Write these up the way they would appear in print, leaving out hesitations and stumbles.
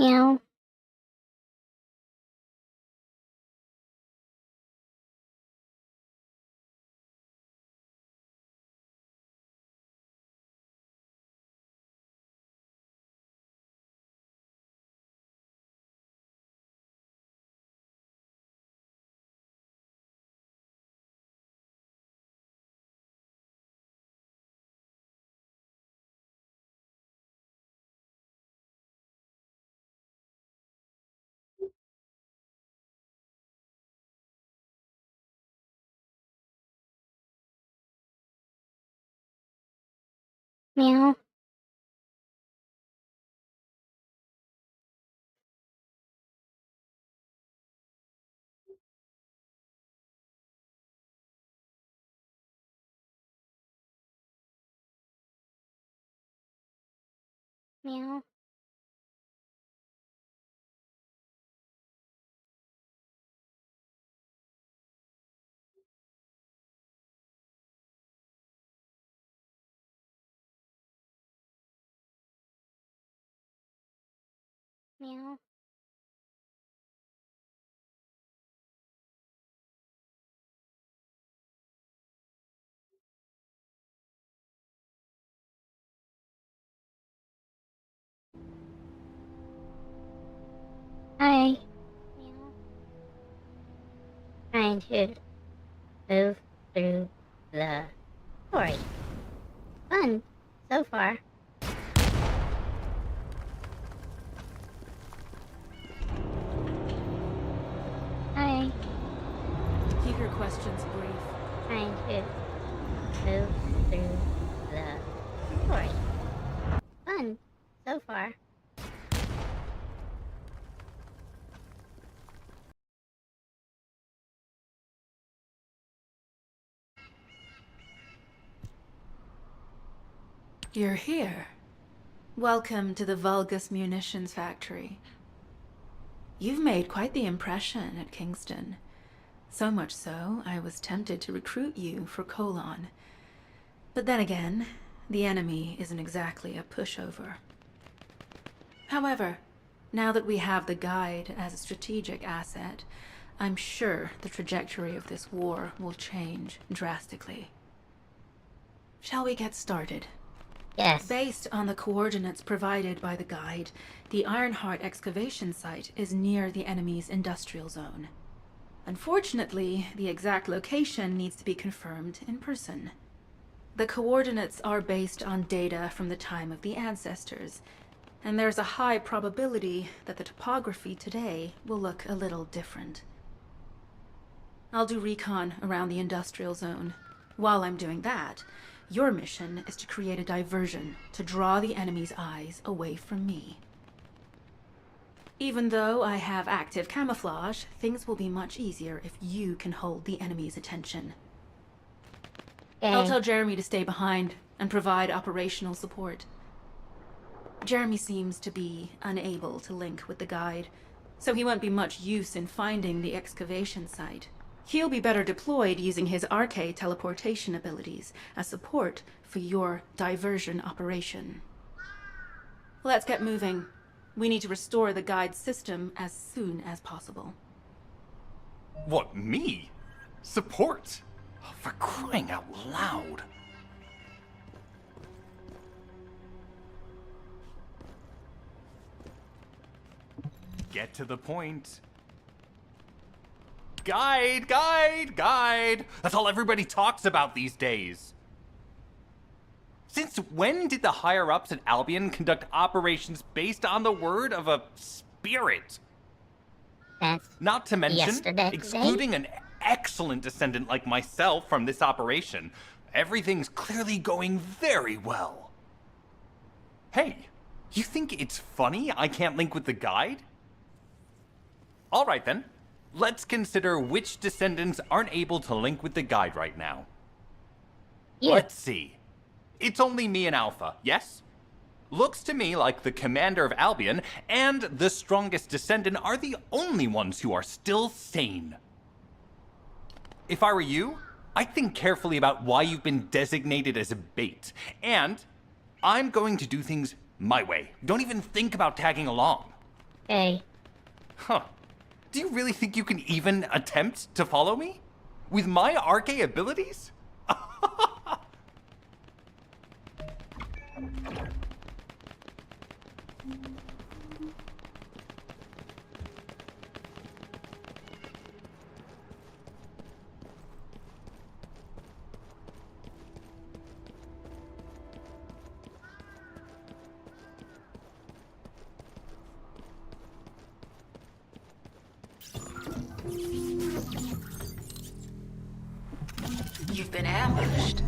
Meow. Meow. Meow. Meow. Hi. Meow. Trying to move through the story. Fun so far. Hi. Keep your questions brief. Trying to move through the story. Fun so far. You're here. Welcome to the Vulgus Munitions Factory. You've made quite the impression at Kingston. So much so, I was tempted to recruit you for Colon. But then again, the enemy isn't exactly a pushover. However, now that we have the guide as a strategic asset, I'm sure the trajectory of this war will change drastically. Shall we get started? Yes. Based on the coordinates provided by the guide, the Ironheart excavation site is near the enemy's industrial zone. Unfortunately, the exact location needs to be confirmed in person. The coordinates are based on data from the time of the ancestors, and there's a high probability that the topography today will look a little different. I'll do recon around the industrial zone. While I'm doing that, your mission is to create a diversion to draw the enemy's eyes away from me. Even though I have active camouflage, things will be much easier if you can hold the enemy's attention. I'll tell Jeremy to stay behind and provide operational support. Jeremy seems to be unable to link with the guide, so he won't be much use in finding the excavation site. He'll be better deployed using his arcade teleportation abilities as support for your diversion operation. Let's get moving. We need to restore the guide system as soon as possible. What, me? Support? Oh, for crying out loud. Get to the point. Guide, guide, guide! That's all everybody talks about these days. Since when did the higher-ups at Albion conduct operations based on the word of a spirit? That's Not to mention, yesterday. excluding an excellent descendant like myself from this operation, everything's clearly going very well. Hey, you think it's funny I can't link with the guide? All right then. Let's consider which descendants aren't able to link with the guide right now. Yeah. Let's see. It's only me and Alpha, yes? Looks to me like the commander of Albion and the strongest descendant are the only ones who are still sane. If I were you, I'd think carefully about why you've been designated as a bait. And I'm going to do things my way. Don't even think about tagging along. Okay. Huh. Do you really think you can even attempt to follow me? With my arcane abilities? You've been ambushed.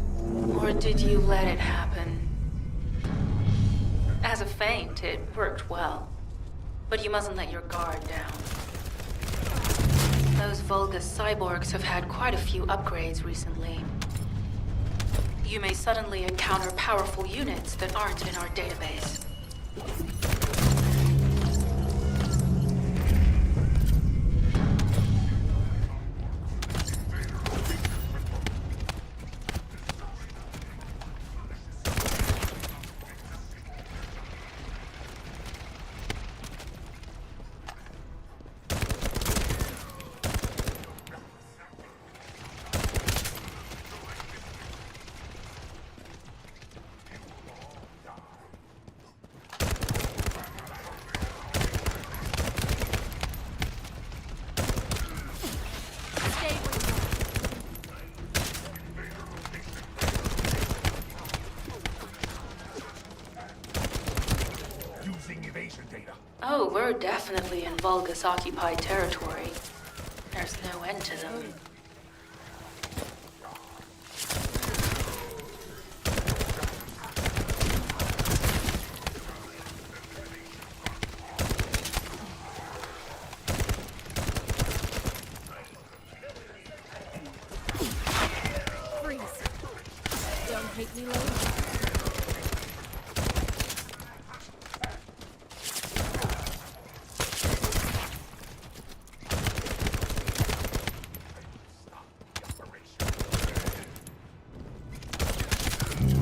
Or did you let it happen? As a feint, it worked well. But you mustn't let your guard down. Those Vulgus cyborgs have had quite a few upgrades recently. You may suddenly encounter powerful units that aren't in our database. Oh, we're definitely in Vulgus-occupied territory. There's no end to them. Freeze. Don't hate me later.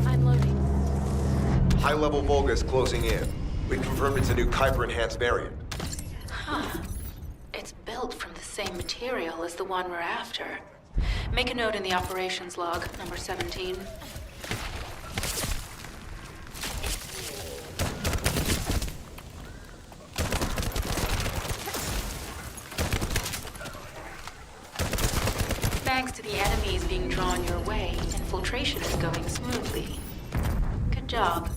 I'm loading. High-level Vulgus closing in. We've confirmed it's a new Kuiper-enhanced variant. Huh. It's built from the same material as the one we're after. Make a note in the operations log, number 17. Thanks to the enemies being drawn your way, infiltration is going smoothly. Good job.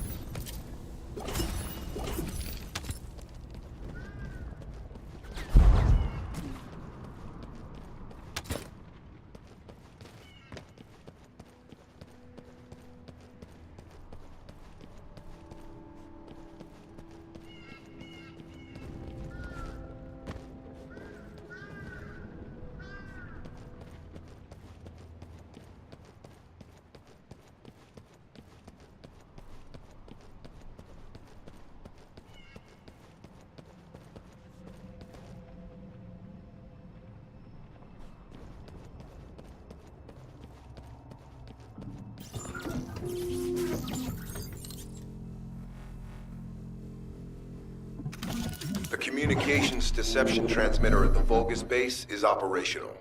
The communications deception transmitter at the Vulgus base is operational.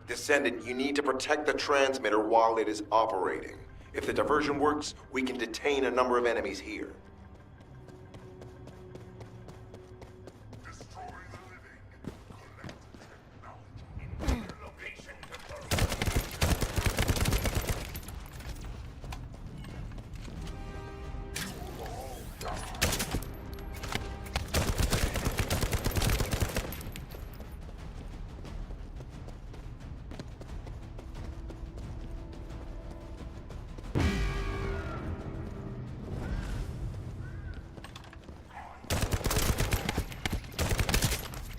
Descendant, you need to protect the transmitter while it is operating. If the diversion works, we can detain a number of enemies here.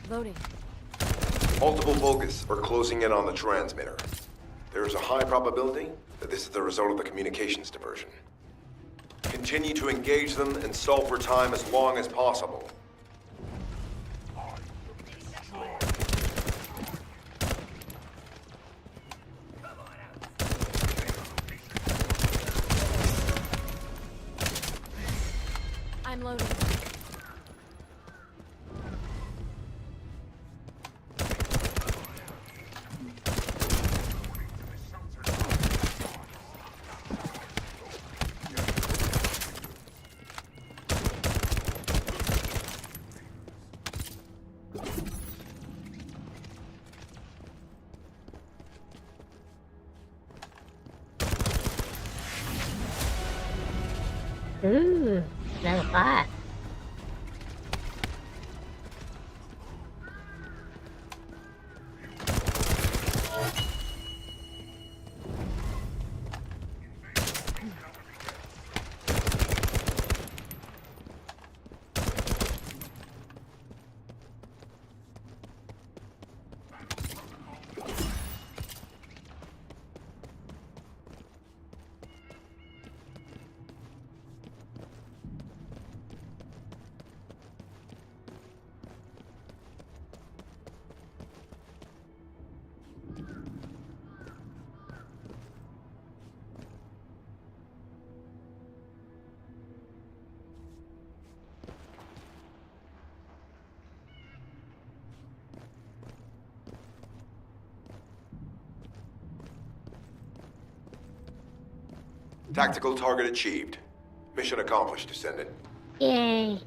Loading. Multiple Vulgus are closing in on the transmitter. There is a high probability that this is the result of the communications diversion. Continue to engage them and solve for time as long as possible. I'm loading. Ooh, level 5. Tactical target achieved. Mission accomplished, Descendant. Yay.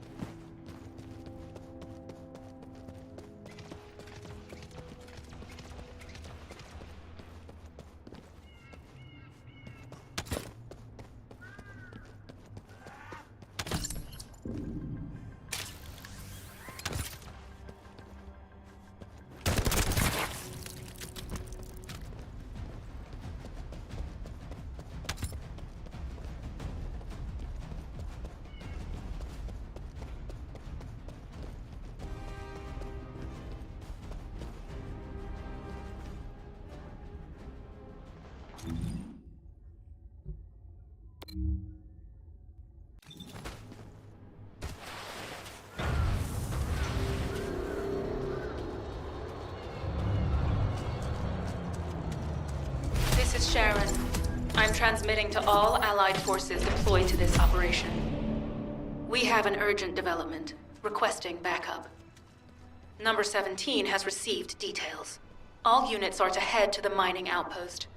This is Sharon. I'm transmitting to all Allied forces deployed to this operation. We have an urgent development, requesting backup. Number 17 has received details. All units are to head to the mining outpost.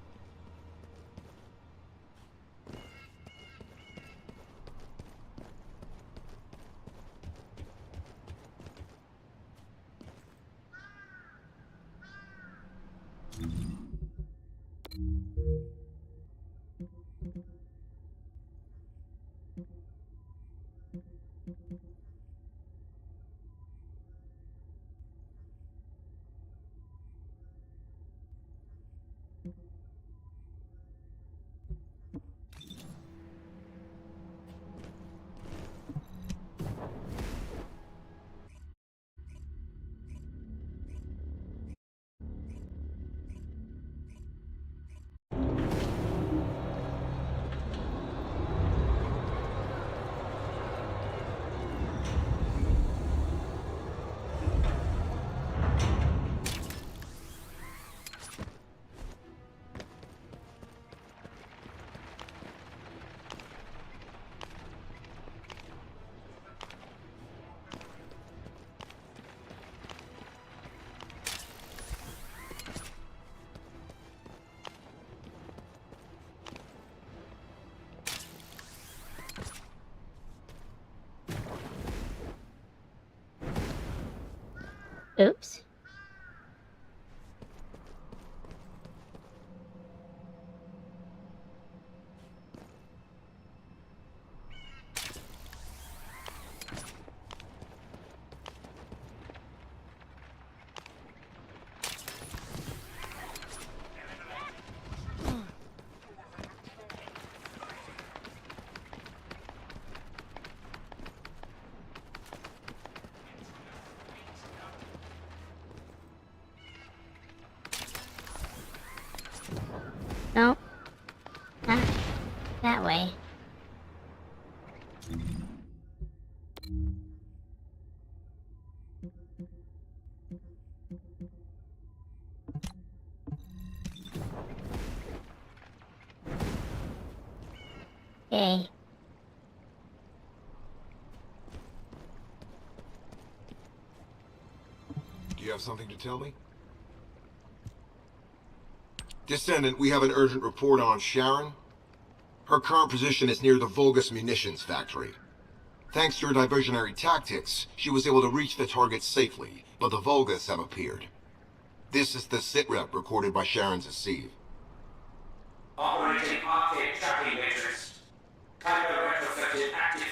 Oops. No. Not that way. Okay. Do you have something to tell me? Descendant, we have an urgent report on Sharon. Her current position is near the Vulgus munitions factory. Thanks to her diversionary tactics, she was able to reach the target safely, but the Vulgus have appeared. This is the sitrep recorded by Sharon's Deceive. Operating Arcade tracking matrix. Type retrofitted active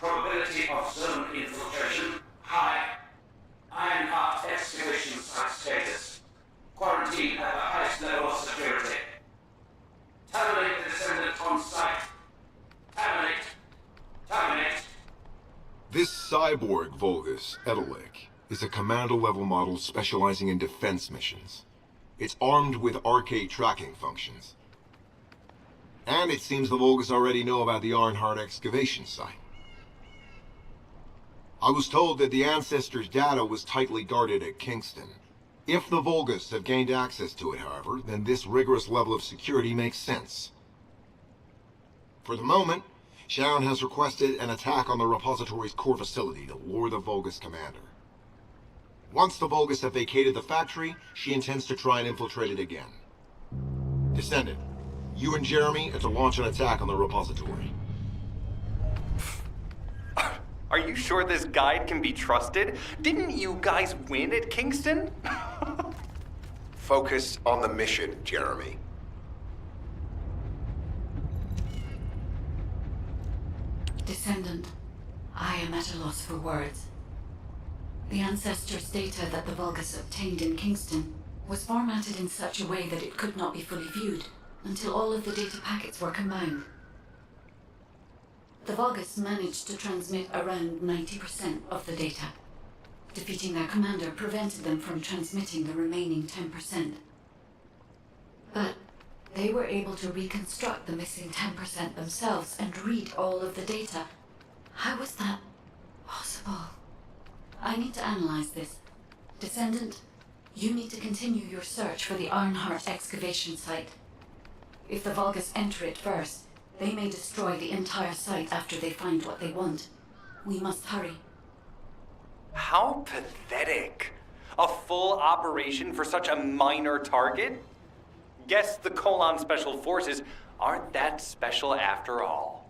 Probability of zone infiltration, high. Ironheart excavation site status. Quarantine at the highest level of security. Terminate the Descendant on site. Terminate. Terminate. This cyborg Vulgus, Edelik, is a commando-level model specializing in defense missions. It's armed with arcade tracking functions. And it seems the Vulgus already know about the Ironheart excavation site. I was told that the Ancestors' data was tightly guarded at Kingston. If the Vulgus have gained access to it, however, then this rigorous level of security makes sense. For the moment, Sharon has requested an attack on the repository's core facility to lure the Vulgus commander. Once the Vulgus have vacated the factory, she intends to try and infiltrate it again. Descendant, you and Jeremy are to launch an attack on the repository. Are you sure this guide can be trusted? Didn't you guys win at Kingston? Focus on the mission, Jeremy. Descendant, I am at a loss for words. The Ancestors' data that the Vulgus obtained in Kingston was formatted in such a way that it could not be fully viewed until all of the data packets were combined. The Vulgus managed to transmit around 90% of the data. Defeating their commander prevented them from transmitting the remaining 10%. But they were able to reconstruct the missing 10% themselves and read all of the data. How was that possible? I need to analyze this. Descendant, you need to continue your search for the Ironheart excavation site. If the Vulgus enter it first, they may destroy the entire site after they find what they want. We must hurry. How pathetic. A full operation for such a minor target? Guess the Colon Special Forces aren't that special after all.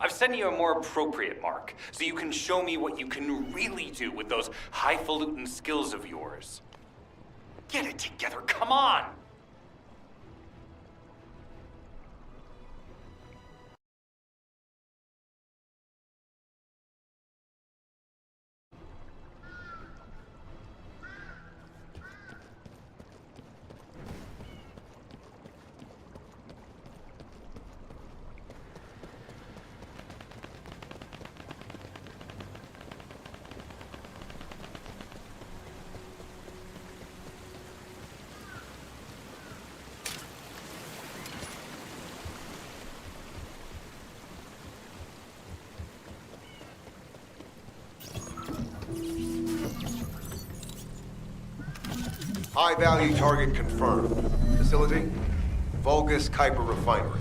I've sent you a more appropriate mark, so you can show me what you can really do with those highfalutin skills of yours. Get it together, come on! High-value target confirmed. Facility? Vulgus Kuiper Refinery.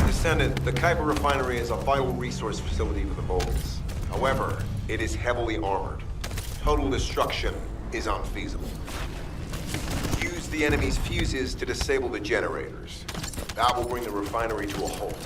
Descendant, the Kuiper Refinery is a vital resource facility for the Vulgus. However, it is heavily armored. Total destruction is unfeasible. Use the enemy's fuses to disable the generators. That will bring the refinery to a halt.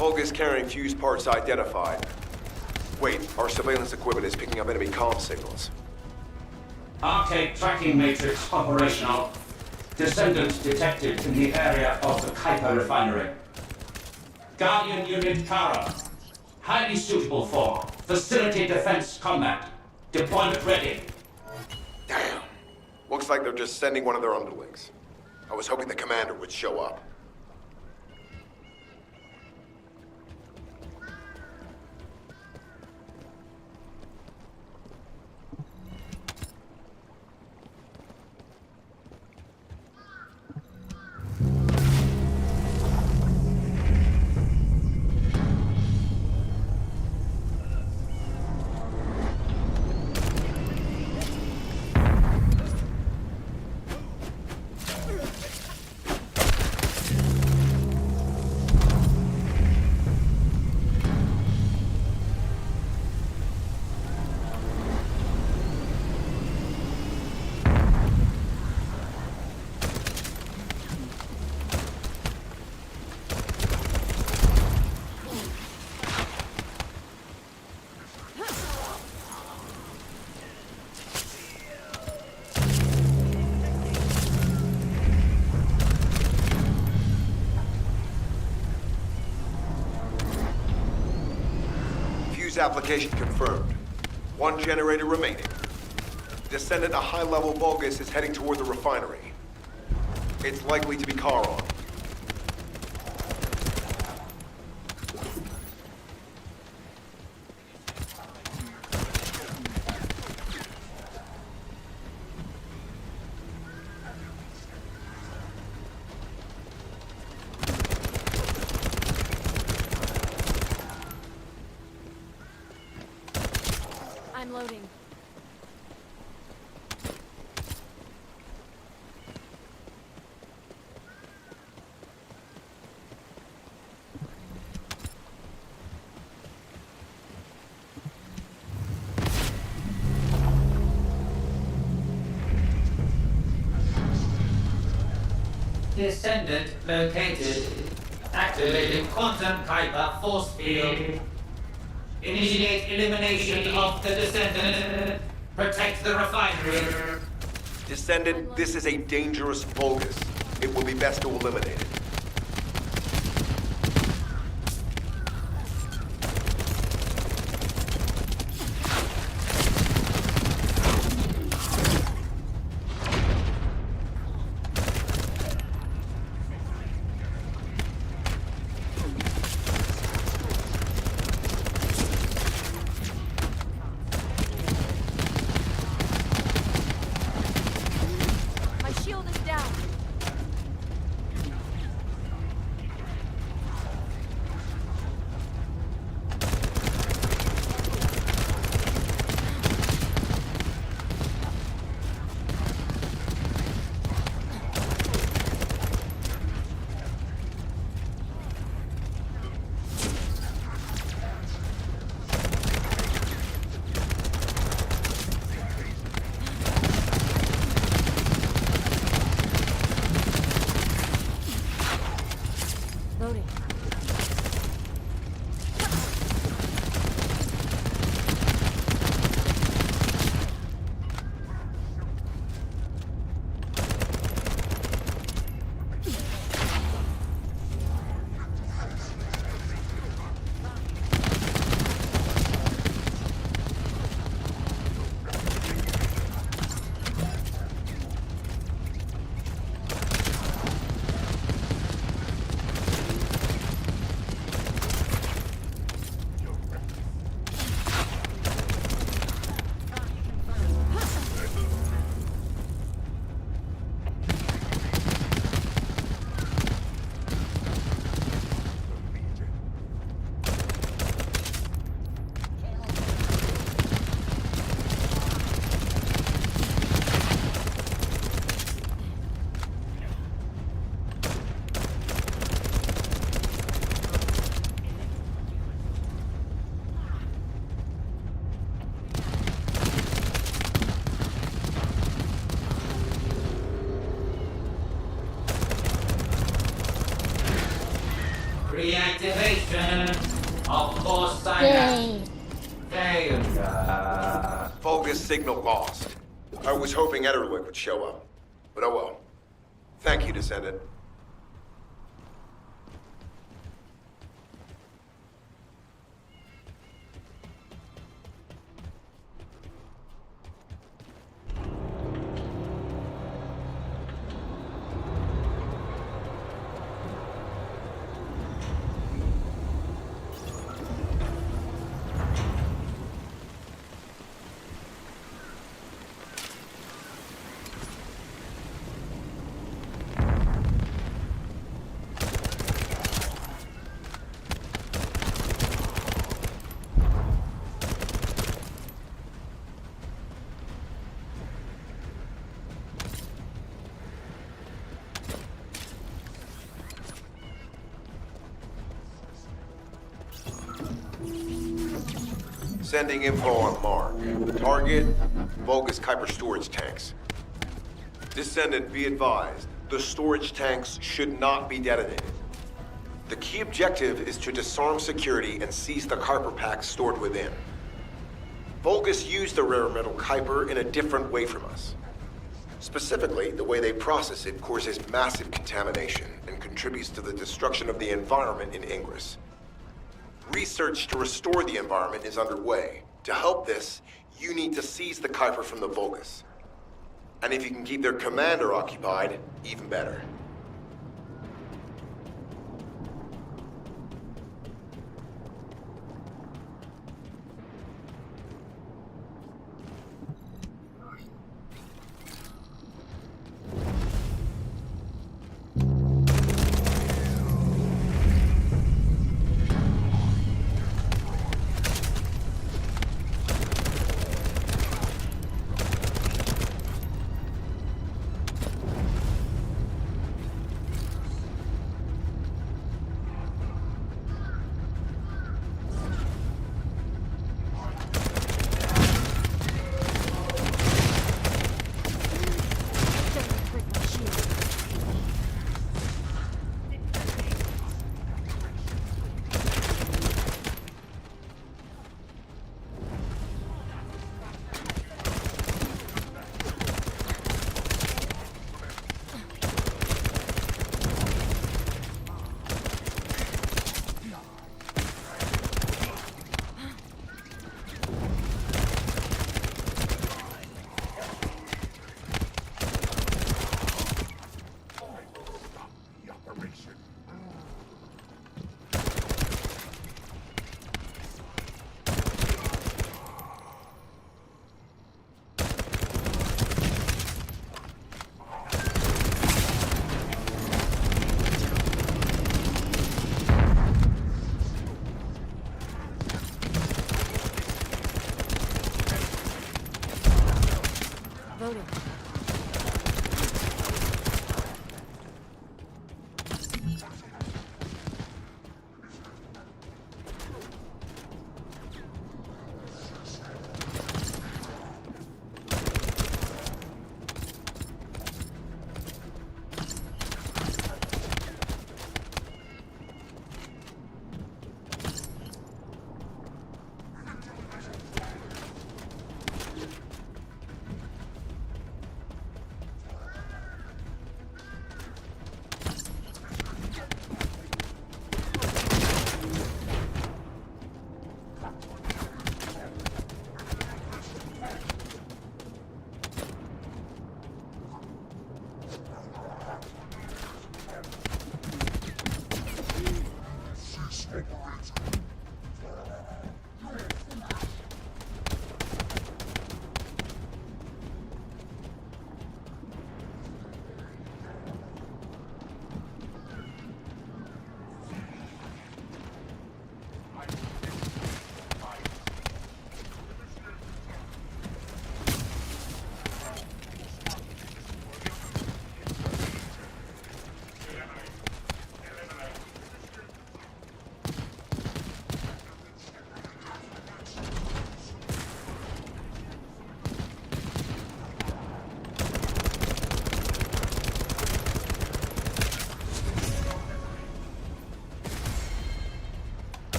Vulgus carrying fuse parts identified. Wait, our surveillance equipment is picking up enemy comm signals. Arcade tracking matrix operational. Descendants detected in the area of the Kuiper refinery. Guardian Unit Kara. Highly suitable for facility defense combat. Deployment ready. Damn. Looks like they're just sending one of their underlings. I was hoping the commander would show up. Fuse application confirmed. One generator remaining. Descendant, a high-level Vulgus is heading toward the refinery. It's likely to be Charon. I'm loading. Descendant located. Activating quantum Kuiper force field. Initiate elimination of the Descendant. Protect the refinery. Descendant, this is a dangerous Vulgus. It will be best to eliminate it. My shield is down. Loading. Reactivation of force Yay. failure. Vulgus signal lost. I was hoping Ederlick would show up. But oh well. Thank you, Descendant. Sending info on Mark. Target, Vulgus Kuiper storage tanks. Descendant, be advised. The storage tanks should not be detonated. The key objective is to disarm security and seize the Kuiper packs stored within. Vulgus used the rare metal Kuiper in a different way from us. Specifically, the way they process it causes massive contamination and contributes to the destruction of the environment in Ingress. Research to restore the environment is underway. To help this, you need to seize the Kuiper from the Vulgus. And if you can keep their commander occupied, even better.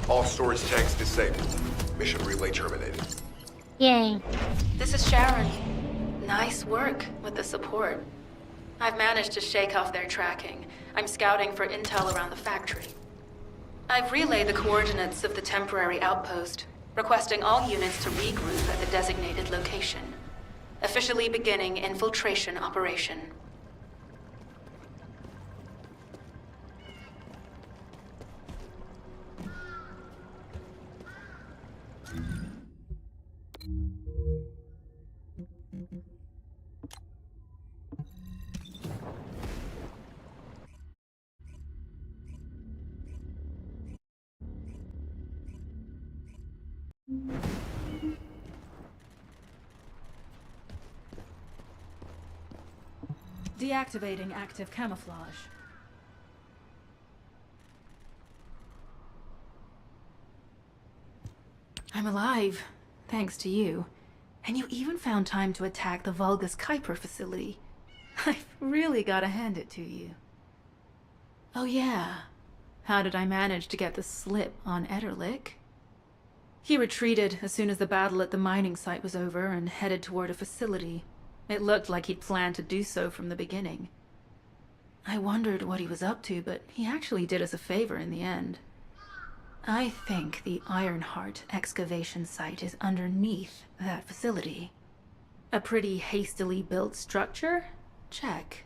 All storage tanks disabled. Mission relay terminated. Yay. This is Sharon. Nice work with the support. I've managed to shake off their tracking. I'm scouting for intel around the factory. I've relayed the coordinates of the temporary outpost, requesting all units to regroup at the designated location. Officially beginning infiltration operation. Deactivating active camouflage. I'm alive, thanks to you. And you even found time to attack the Vulgus Kuiper facility. I've really gotta hand it to you. Oh yeah, how did I manage to get the slip on Ederlich? He retreated as soon as the battle at the mining site was over and headed toward a facility. It looked like he'd planned to do so from the beginning. I wondered what he was up to, but he actually did us a favor in the end. I think the Ironheart excavation site is underneath that facility. A pretty hastily built structure? Check.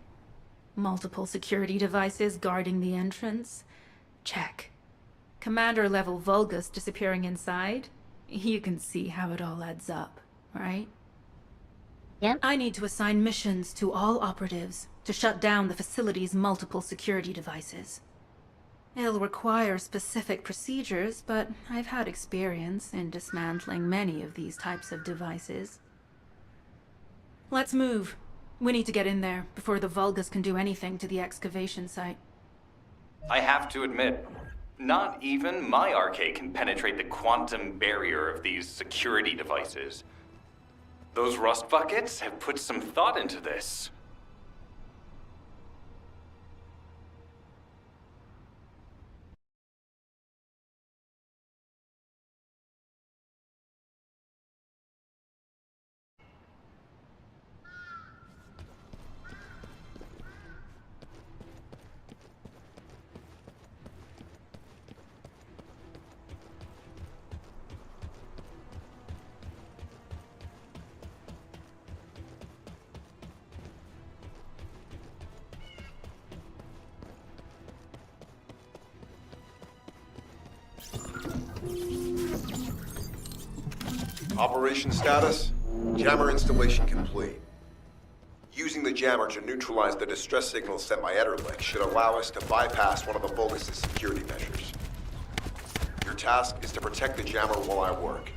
Multiple security devices guarding the entrance? Check. Commander-level Vulgus disappearing inside? You can see how it all adds up, right? Yep. I need to assign missions to all operatives to shut down the facility's multiple security devices. It'll require specific procedures, but I've had experience in dismantling many of these types of devices. Let's move. We need to get in there before the Vulgus can do anything to the excavation site. I have to admit, not even my arcade can penetrate the quantum barrier of these security devices. Those rust buckets have put some thought into this. Operation status? Jammer installation complete. Using the jammer to neutralize the distress signal sent by Ederlich should allow us to bypass one of the Vulgus' security measures. Your task is to protect the jammer while I work.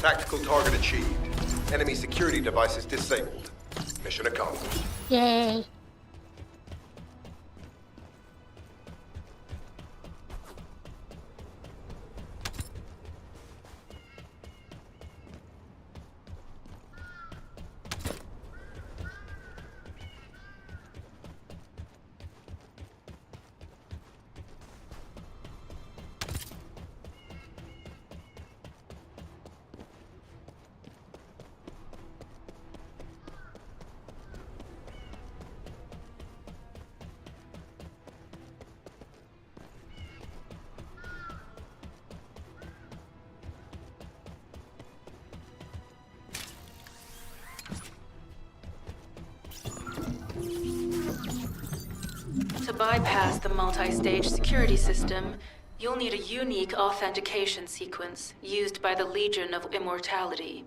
Tactical target achieved. Enemy security devices disabled. Mission accomplished. Yay. To bypass the multi-stage security system, you'll need a unique authentication sequence used by the Legion of Immortality.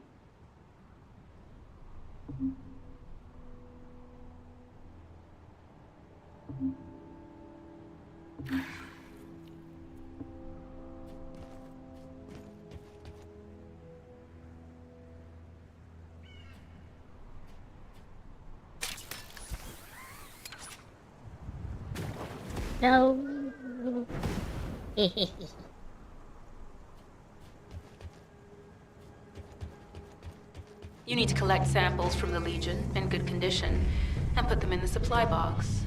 No. You need to collect samples from the Legion in good condition and put them in the supply box.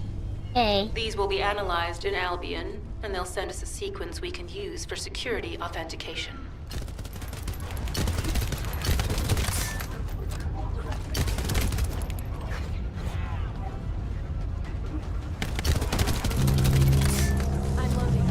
Hey. These will be analyzed in Albion, and they'll send us a sequence we can use for security authentication. I'm loading.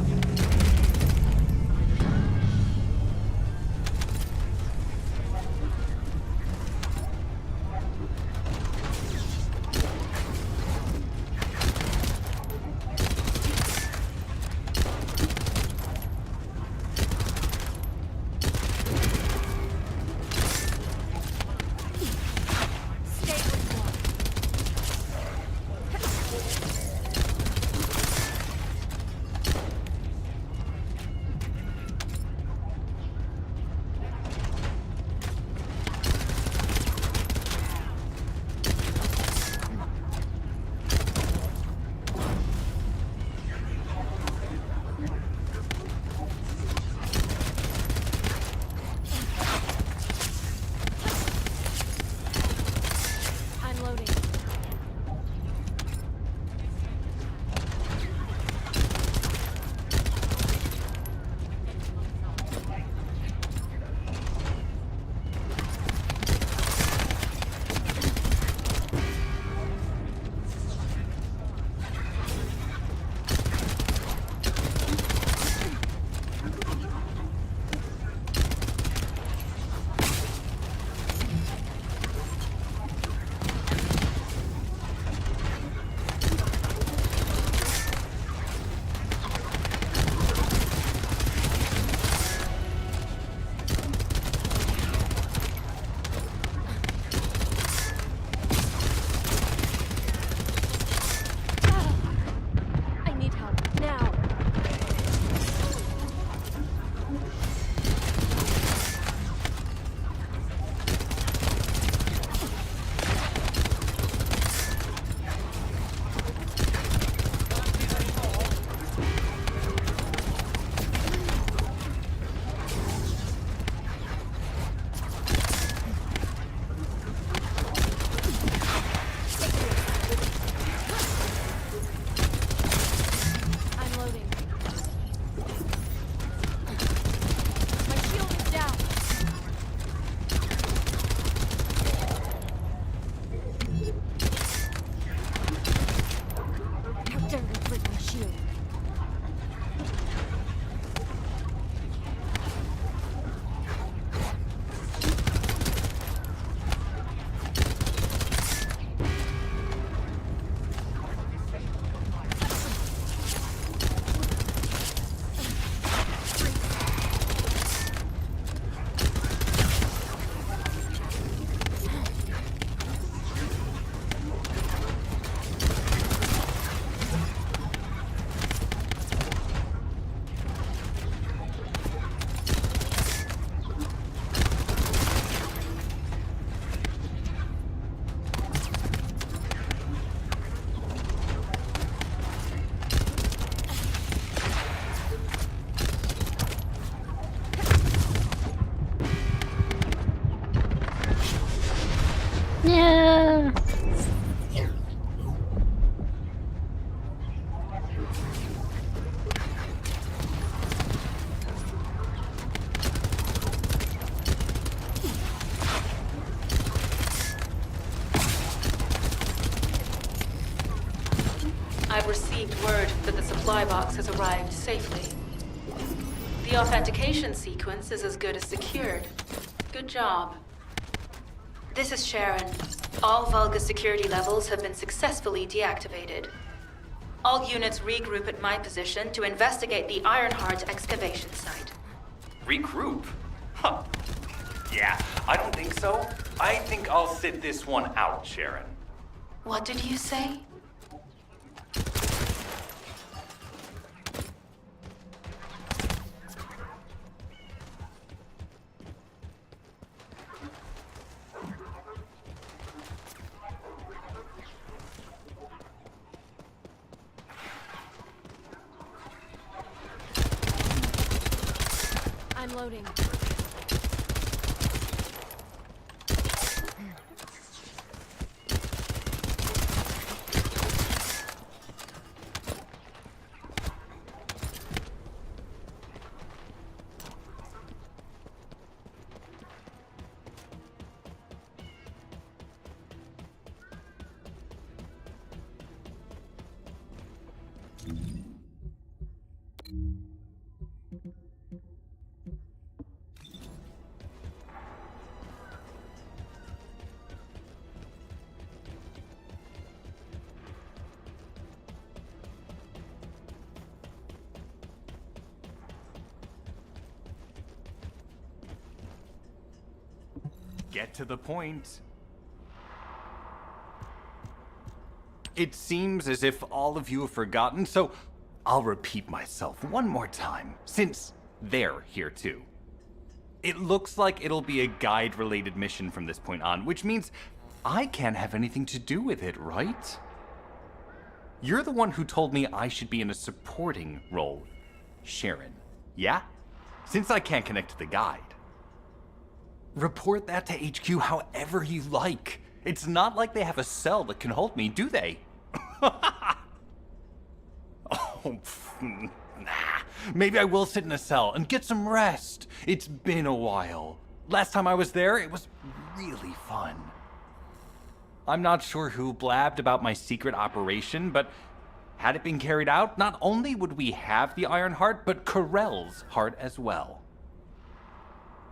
I've received word that the supply box has arrived safely. The authentication sequence is as good as secured. Good job. This is Sharon. All Vulgus security levels have been successfully deactivated. All units regroup at my position to investigate the Ironheart excavation site. Regroup? Huh. Yeah, I don't think so. I think I'll sit this one out, Sharon. What did you say? I'm loading. Get to the point. It seems as if all of you have forgotten, so I'll repeat myself one more time, since they're here too. It looks like it'll be a guide-related mission from this point on, which means I can't have anything to do with it, right? You're the one who told me I should be in a supporting role, Sharon. Yeah? Since I can't connect to the guide. Report that to HQ however you like. It's not like they have a cell that can hold me, do they? Nah. Maybe I will sit in a cell and get some rest. It's been a while. Last time I was there, it was really fun. I'm not sure who blabbed about my secret operation, but had it been carried out, not only would we have the Iron Heart, but Corell's heart as well.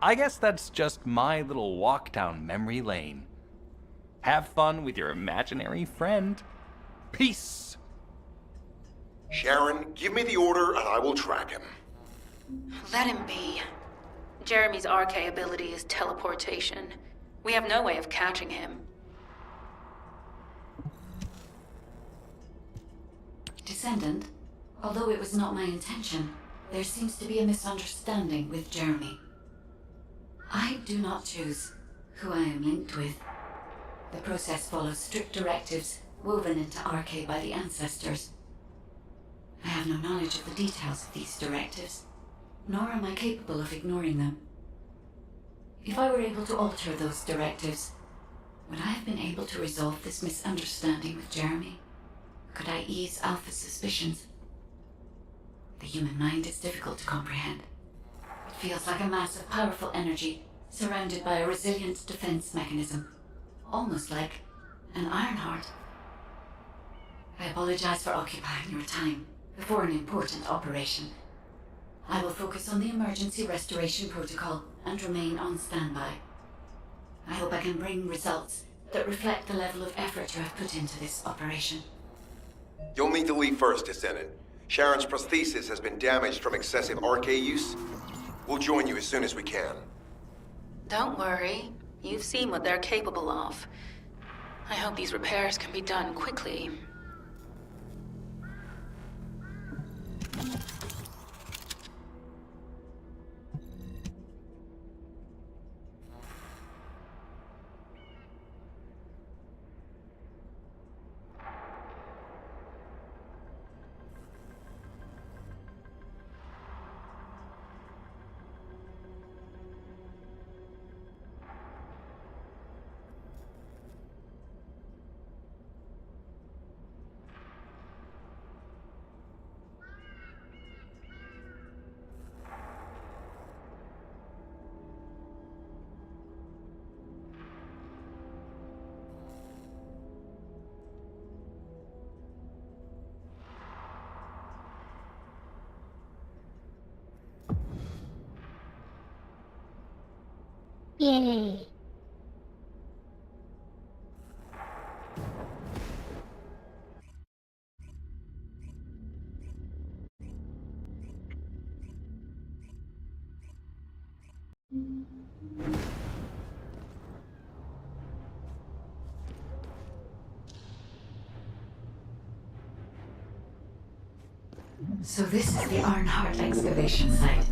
I guess that's just my little walk down memory lane. Have fun with your imaginary friend. Peace. Sharon, give me the order and I will track him. Let him be. Jeremy's RK ability is teleportation. We have no way of catching him. Descendant, although it was not my intention, there seems to be a misunderstanding with Jeremy. I do not choose who I am linked with. The process follows strict directives woven into RK by the ancestors. I have no knowledge of the details of these directives, nor am I capable of ignoring them. If I were able to alter those directives, would I have been able to resolve this misunderstanding with Jeremy? Could I ease Alpha's suspicions? The human mind is difficult to comprehend. It feels like a mass of powerful energy surrounded by a resilient defense mechanism, almost like an Ironheart. I apologize for occupying your time before an important operation. I will focus on the emergency restoration protocol and remain on standby. I hope I can bring results that reflect the level of effort you have put into this operation. You'll need to leave first, Descendant. Sharon's prosthesis has been damaged from excessive RK use. We'll join you as soon as we can. Don't worry. You've seen what they're capable of. I hope these repairs can be done quickly. Yay. So this is the Ironheart excavation site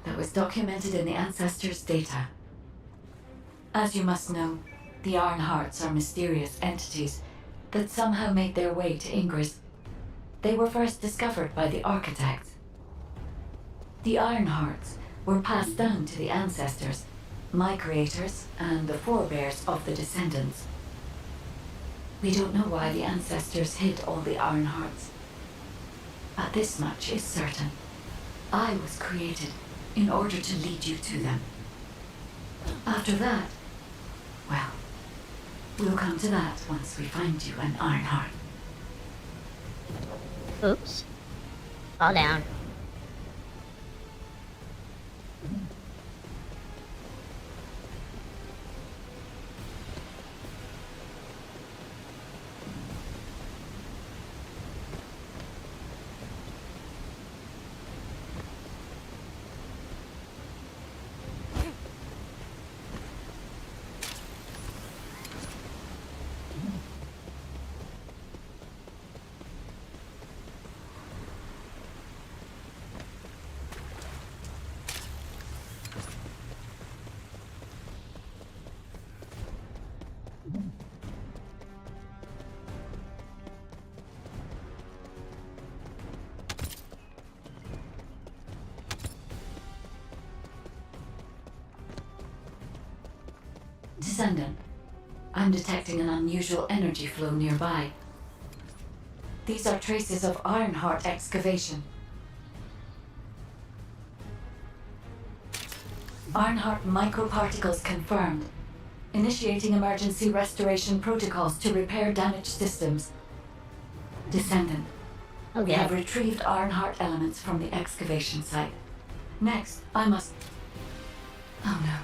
that was documented in the Ancestors' data. As you must know, the Ironhearts are mysterious entities that somehow made their way to Ingress. They were first discovered by the architects. The Ironhearts were passed down to the Ancestors, my creators, and the forebears of the Descendants. We don't know why the Ancestors hid all the Ironhearts. But this much is certain. I was created in order to lead you to them. After that, well, we'll come to that once we find you an Ironheart. Oops. Fall down. Descendant, I'm detecting an unusual energy flow nearby. These are traces of Ironheart excavation. Ironheart microparticles confirmed. Initiating emergency restoration protocols to repair damaged systems. Descendant, we Okay. have retrieved Ironheart elements from the excavation site. Next, I must... Oh no.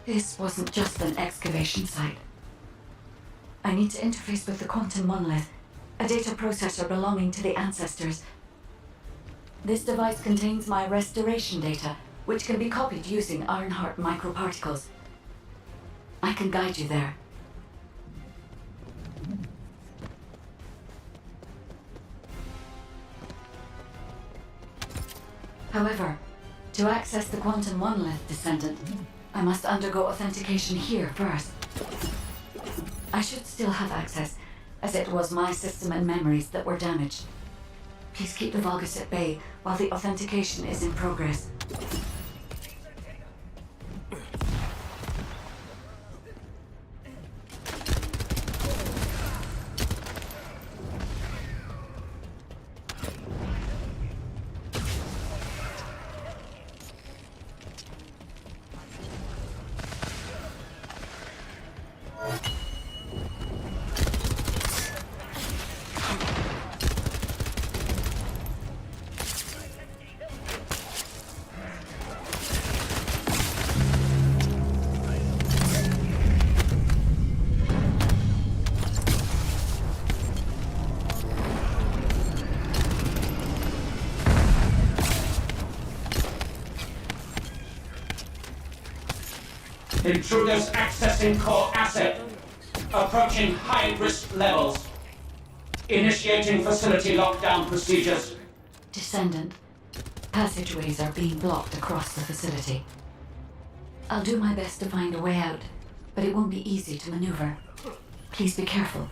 This wasn't just an excavation site. I need to interface with the quantum monolith, a data processor belonging to the Ancestors. This device contains my restoration data, which can be copied using Ironheart microparticles. I can guide you there. However, to access the quantum monolith, Descendant, I must undergo authentication here first. I should still have access, as it was my system and memories that were damaged. Please keep the Vulgus at bay while the authentication is in progress. Intruders accessing core asset. Approaching high-risk levels. Initiating facility lockdown procedures. Descendant, passageways are being blocked across the facility. I'll do my best to find a way out, but it won't be easy to maneuver. Please be careful.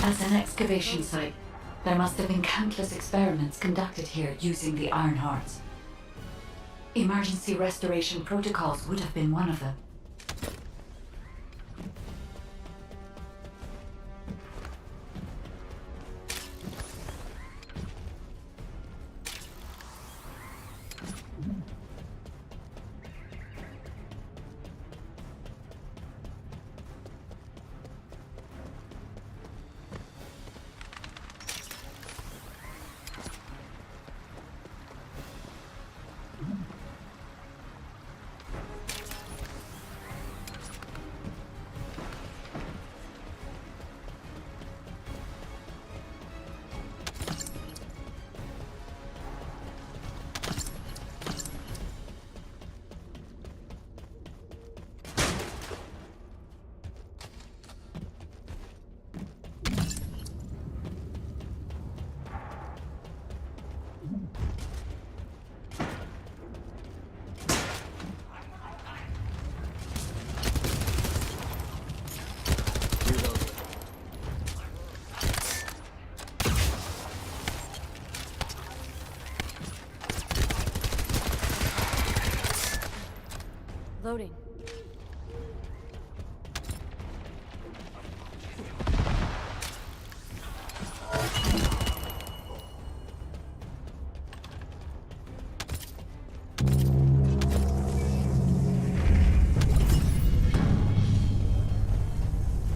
As an excavation site, there must have been countless experiments conducted here using the Iron Hearts. Emergency restoration protocols would have been one of them. Loading.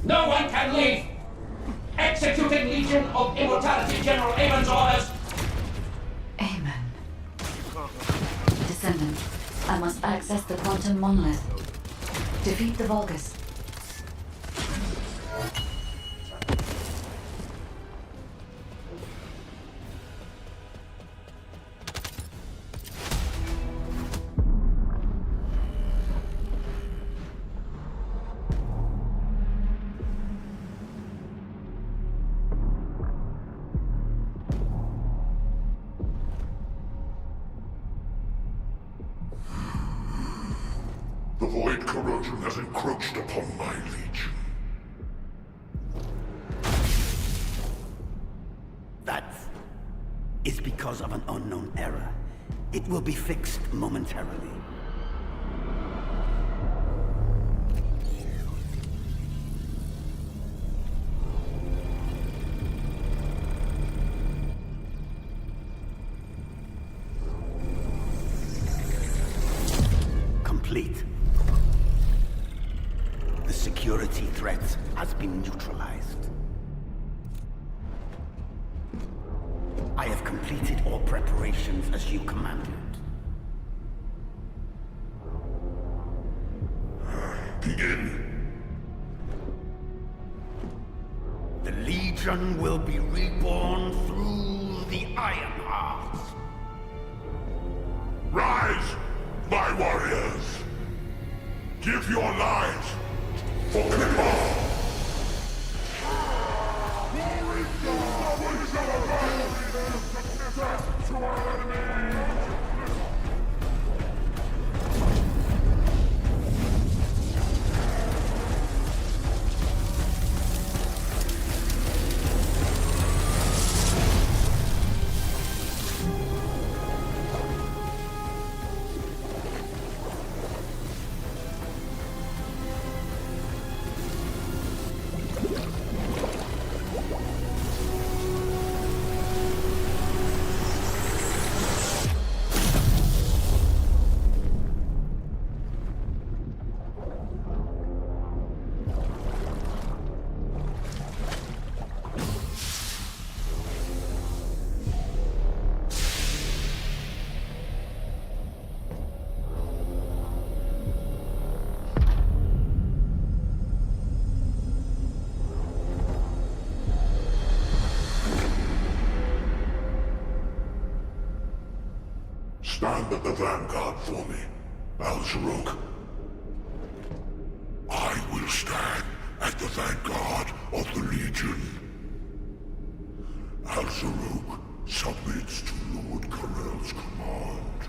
No one can leave! Executing Legion of Immortality General Amon's orders! Amen. Descendant, I must access the quantum monolith. Defeat the Vulgus. The void corrosion has encroached upon my legion. That is because of an unknown error. It will be fixed momentarily. Complete. The security threat has been neutralized. I have completed all preparations as you commanded. Begin. The Legion will be reborn through the Iron Heart. Rise, my warriors! Give your lives for Clipper! Stand at the vanguard for me, Al-Zaruk. I will stand at the vanguard of the Legion. Al-Zaruk submits to Lord Karel's command.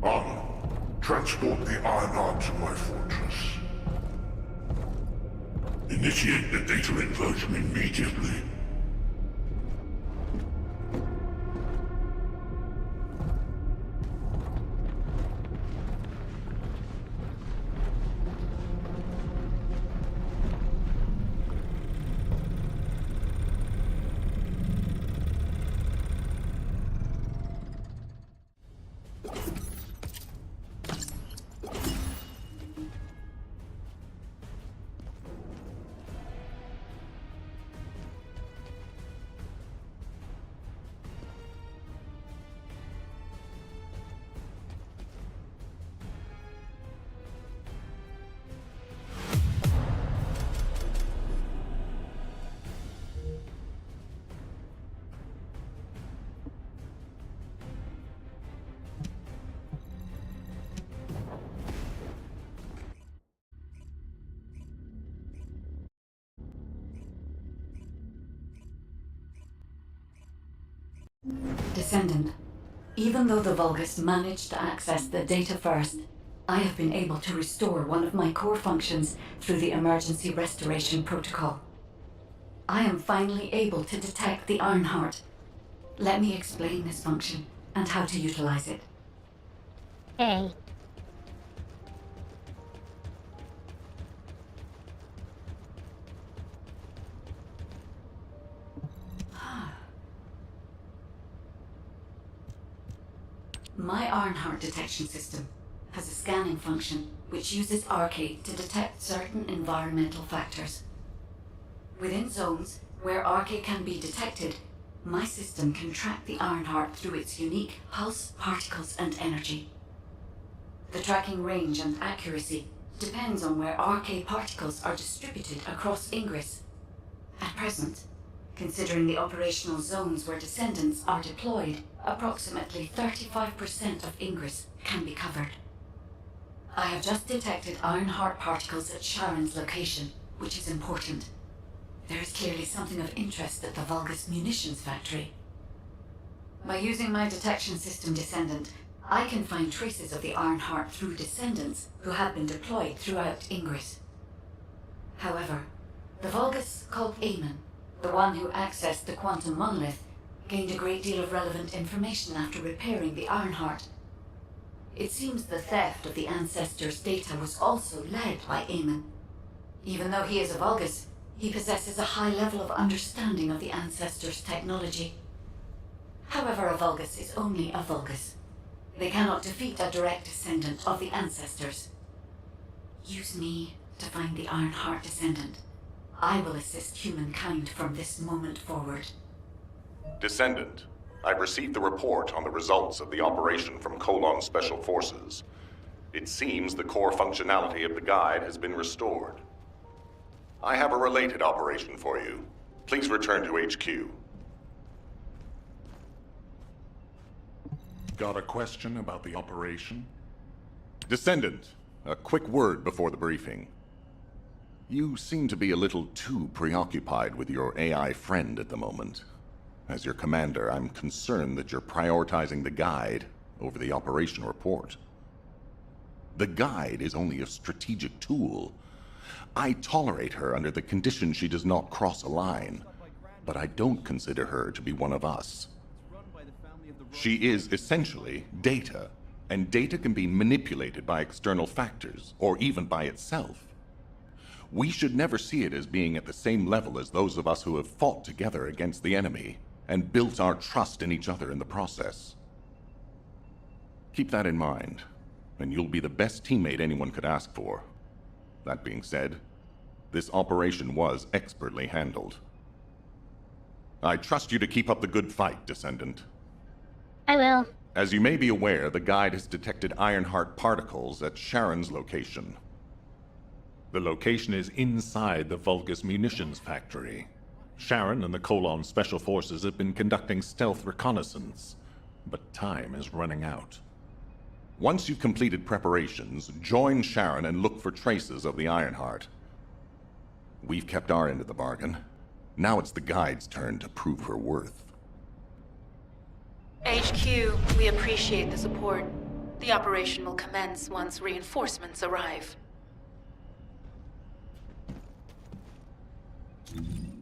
Anna, transport the Iron Heart to my fortress. In Initiate the data inversion immediately. Descendant, even though the Vulgus managed to access the data first, I have been able to restore one of my core functions through the emergency restoration protocol. I am finally able to detect the Ironheart. Let me explain this function and how to utilize it. Hey. My Ironheart detection system has a scanning function which uses Arcade to detect certain environmental factors. Within zones where Arcade can be detected, my system can track the Ironheart through its unique pulse, particles, and energy. The tracking range and accuracy depends on where Arcade particles are distributed across Ingress. At present, considering the operational zones where Descendants are deployed, approximately 35% of Ingress can be covered. I have just detected Ironheart particles at Sharon's location, which is important. There is clearly something of interest at the Vulgus munitions factory. By using my detection system Descendant, I can find traces of the Ironheart through Descendants who have been deployed throughout Ingress. However, the Vulgus called Eamon, the one who accessed the quantum monolith, gained a great deal of relevant information after repairing the Ironheart. It seems the theft of the Ancestors' data was also led by Eamon. Even though he is a Vulgus, he possesses a high level of understanding of the Ancestors' technology. However, a Vulgus is only a Vulgus. They cannot defeat a direct descendant of the Ancestors. Use me to find the Ironheart Descendant. I will assist humankind from this moment forward. Descendant, I've received the report on the results of the operation from Colon Special Forces. It seems the core functionality of the guide has been restored. I have a related operation for you. Please return to HQ. Got a question about the operation? Descendant, a quick word before the briefing. You seem to be a little too preoccupied with your AI friend at the moment. As your commander, I'm concerned that you're prioritizing the guide over the operation report. The guide is only a strategic tool. I tolerate her under the condition she does not cross a line, but I don't consider her to be one of us. She is essentially data, and data can be manipulated by external factors, or even by itself. We should never see it as being at the same level as those of us who have fought together against the enemy and built our trust in each other in the process. Keep that in mind, and you'll be the best teammate anyone could ask for. That being said, this operation was expertly handled. I trust you to keep up the good fight, Descendant. I will. As you may be aware, the guide has detected Ironheart particles at Sharon's location. The location is inside the Vulgus munitions factory. Sharon and the Colon Special Forces have been conducting stealth reconnaissance, but time is running out. Once you've completed preparations, join Sharon and look for traces of the Ironheart. We've kept our end of the bargain. Now it's the guide's turn to prove her worth. HQ, we appreciate the support. The operation will commence once reinforcements arrive. Quiet.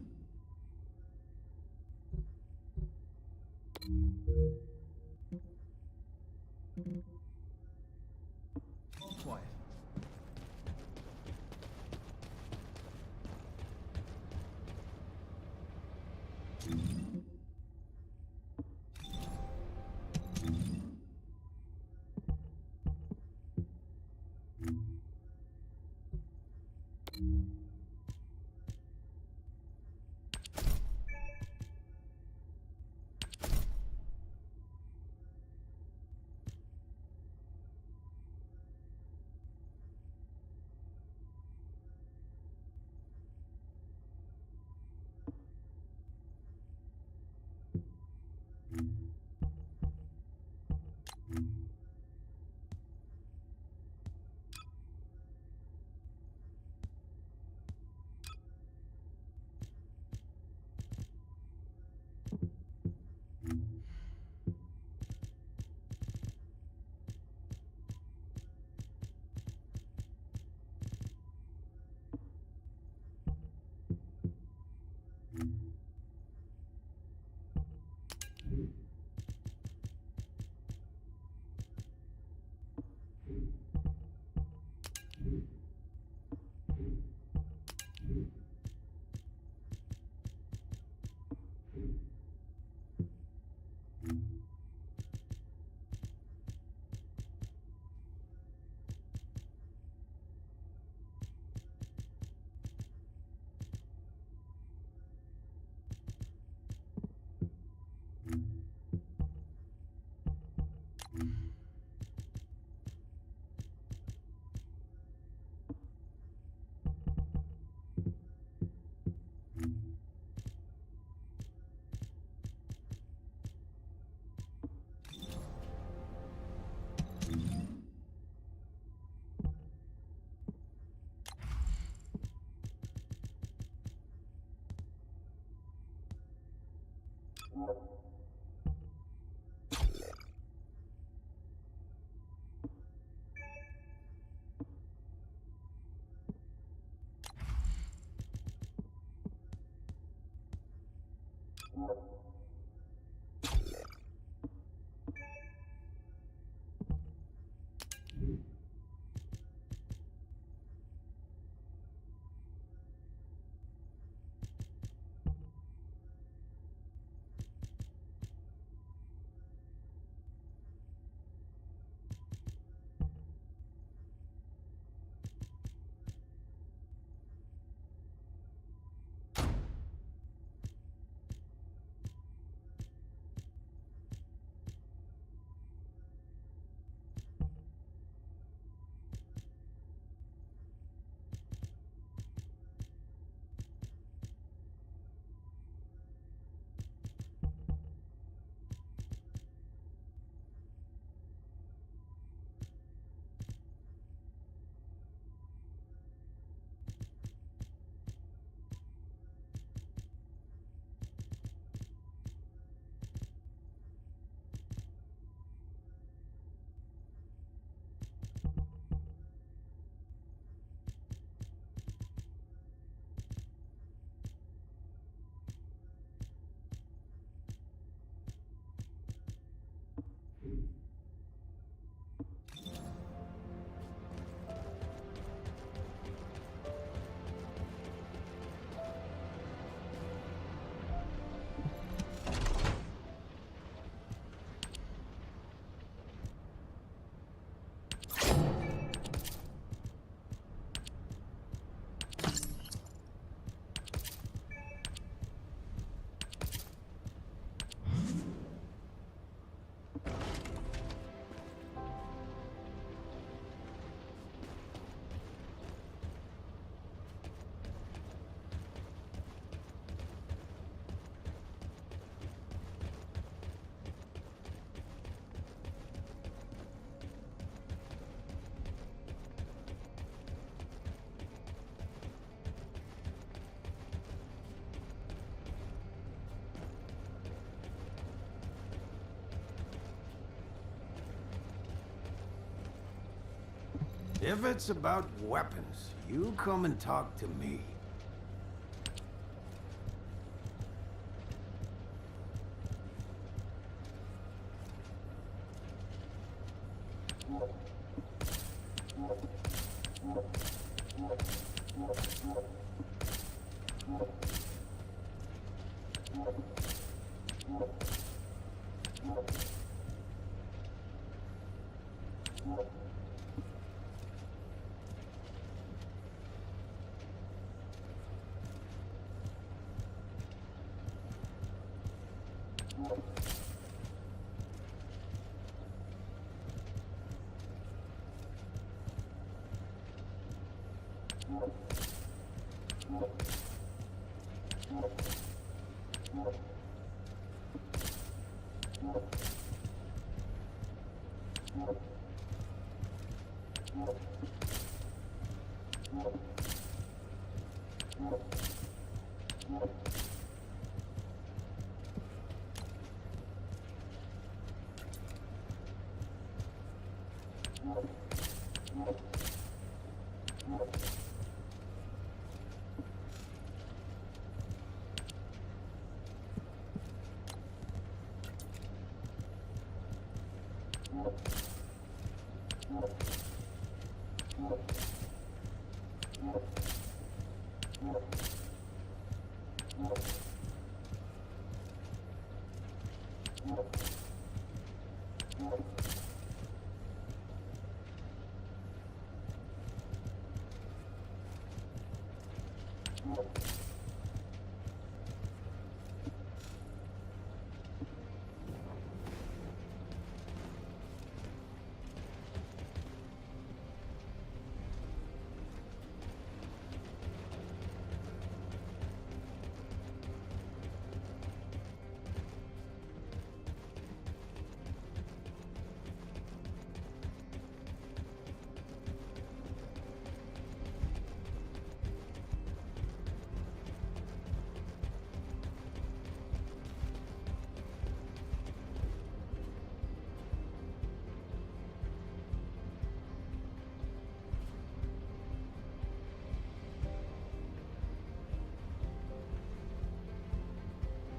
If it's about weapons, you come and talk to me.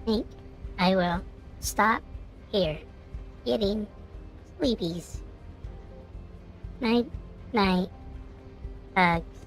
Think I will stop here getting sleepies. Night, night, hugs.